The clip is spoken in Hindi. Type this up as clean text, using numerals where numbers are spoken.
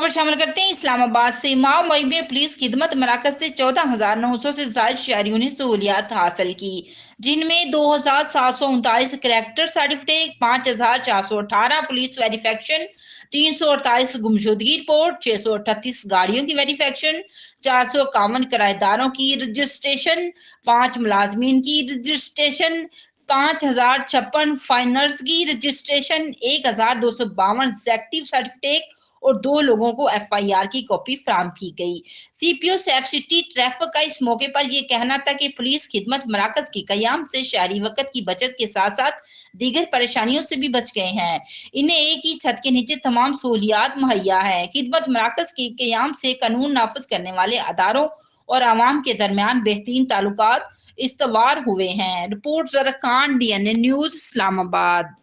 खबर शामिल करते हैं इस्लामाबाद से। माओ में पुलिस खिदमत मराकज से 14,900 से ज्यादा शहरियों ने सहूलियात हासिल की, जिनमें 2,739 करेक्टर सर्टिफिकेट, 5,418 पुलिस वेरिफिकेशन, 348 गुमशुदगी रिपोर्ट, 638 गाड़ियों की वेरिफिकेशन, 451 किराएदारों की रजिस्ट्रेशन, 5 मुलाजमीन की रजिस्ट्रेशन, 5,056 फाइनर्स की रजिस्ट्रेशन, 1,252 एग्जेक्टिव सर्टिफिकेट और 2 लोगों को एफआईआर की कॉपी फराहम की गई। सीपीओ सैफ सिटी ट्रैफिक का इस मौके पर यह कहना था कि पुलिस खिदमत मराकज के कयाम से शहरी वक्त की बचत के साथ साथ दीगर परेशानियों से भी बच गए हैं। इन्हें एक ही छत के नीचे तमाम सहूलियात मुहैया है। खिदमत मराकज के कयाम से कानून नाफिज करने वाले अदारों और आवाम के दरमियान बेहतरीन ताल्लुकात इस्तवार हुए हैं। रिपोर्ट जरा खान, डीएनए न्यूज, इस्लामाबाद।